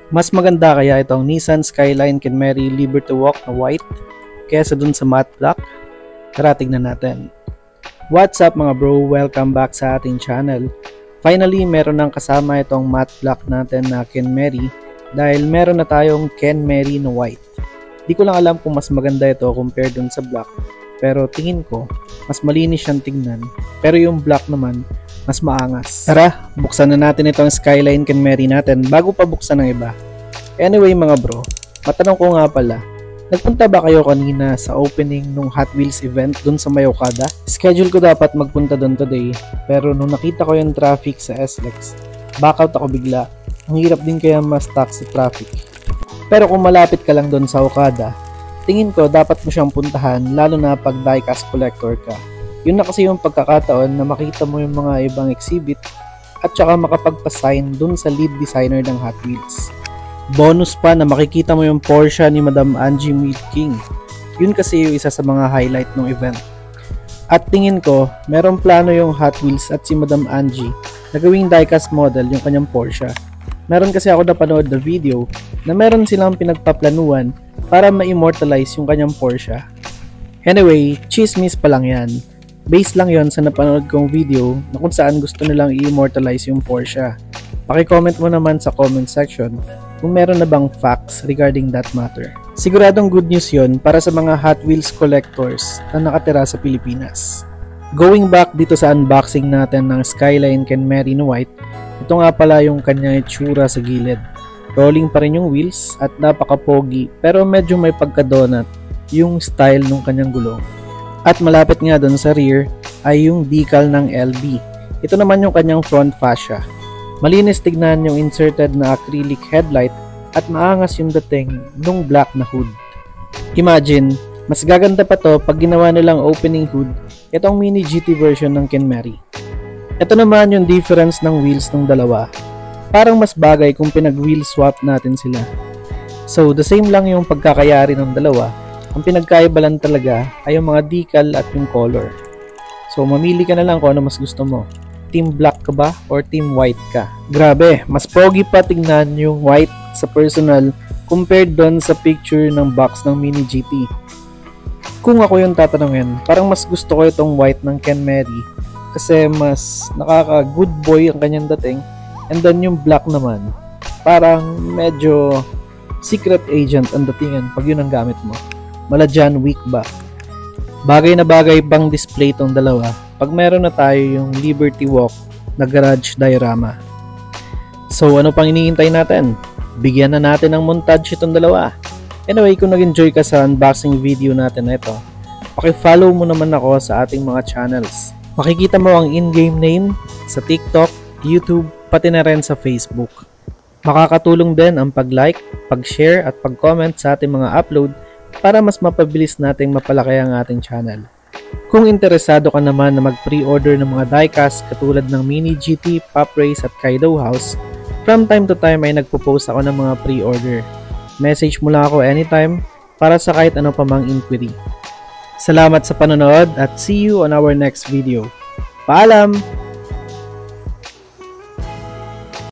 Mas maganda kaya itong Nissan Skyline Kenmeri Liberty Walk na white kaysa dun sa matte black? Tara, tignan natin. What's up mga bro? Welcome back sa ating channel. Finally, meron nang kasama itong matte black natin na Kenmeri dahil meron na tayong Kenmeri na white. Di ko lang alam kung mas maganda ito compared dun sa black, pero tingin ko mas malinis siyang tignan, pero yung black naman mas maangas. Tara, buksan na natin itong Skyline Kenmeri natin bago pa buksan ng iba. Anyway mga bro, matanong ko nga pala, nagpunta ba kayo kanina sa opening nung Hot Wheels event dun sa may Okada? Schedule ko dapat magpunta dun today, pero nung nakita ko yung traffic sa SLEX, back out ako bigla. Ang hirap din kaya ma-stuck sa traffic. Pero kung malapit ka lang dun sa Okada, tingin ko dapat mo siyang puntahan lalo na pag diecast collector ka. Yun na kasi yung pagkakataon na makita mo yung mga ibang exhibit at saka makapagpa-sign dun sa lead designer ng Hot Wheels. Bonus pa na makikita mo yung Porsche ni Madam Angie Meet King. Yun kasi yung isa sa mga highlight ng event. At tingin ko, merong plano yung Hot Wheels at si Madam Angie na gawing diecast model yung kanyang Porsche. Meron kasi ako napanood na video na meron silang pinagpaplanuan para ma-immortalize yung kanyang Porsche. Anyway, chismis pa lang yan. Based lang yon sa napanood kong video na kung saan gusto nilang i-immortalize yung Porsche. Paki-comment mo naman sa comment section kung meron na bang facts regarding that matter. Siguradong good news yon para sa mga Hot Wheels collectors na nakatira sa Pilipinas. Going back dito sa unboxing natin ng Skyline Kenmeri na white, ito nga pala yung kanyang itsura sa gilid. Rolling pa rin yung wheels at napaka-pogi pero medyo may pagka-donut yung style ng kanyang gulong. At malapit nga doon sa rear ay yung decal ng LB. Ito naman yung kanyang front fascia. Malinis tignan yung inserted na acrylic headlight at maangas yung dating nung black na hood. Imagine, mas gaganda pa to pag ginawa nilang opening hood itong mini GT version ng Kenmeri. Ito naman yung difference ng wheels ng dalawa. Parang mas bagay kung pinag-wheel swap natin sila. So, the same lang yung pagkakayari ng dalawa. Ang pinagkaiba lang talaga ay yung mga decal at yung color. So, mamili ka na lang kung ano mas gusto mo. Team black ka ba or team white ka? Grabe, mas pogi pa tingnan yung white sa personal compared doon sa picture ng box ng Mini GT. Kung ako yung tatanungin, parang mas gusto ko itong white ng Kenmeri kasi mas nakaka-good boy ang kanyang dating, and then yung black naman, parang medyo secret agent ang datingan pag yun ang gamit mo. Mala dyan, weak ba? Bagay na bagay pang display tong dalawa pag meron na tayo yung Liberty Walk na garage diorama. So ano pang iniintay natin? Bigyan na natin ng montage itong dalawa. Anyway, kung nag-enjoy ka sa unboxing video natin na ito, paki-follow mo naman ako sa ating mga channels. Makikita mo ang in-game name sa TikTok, YouTube, pati na rin sa Facebook. Makakatulong din ang pag-like, pag-share at pag-comment sa ating mga upload para mas mapabilis nating mapalaki ang ating channel. Kung interesado ka naman na mag-pre-order ng mga diecast katulad ng Mini GT, Pop Race at Kaido House, from time to time ay nagpo-post ako ng mga pre-order. Message mo lang ako anytime para sa kahit ano pa mang inquiry. Salamat sa panonood at see you on our next video. Paalam!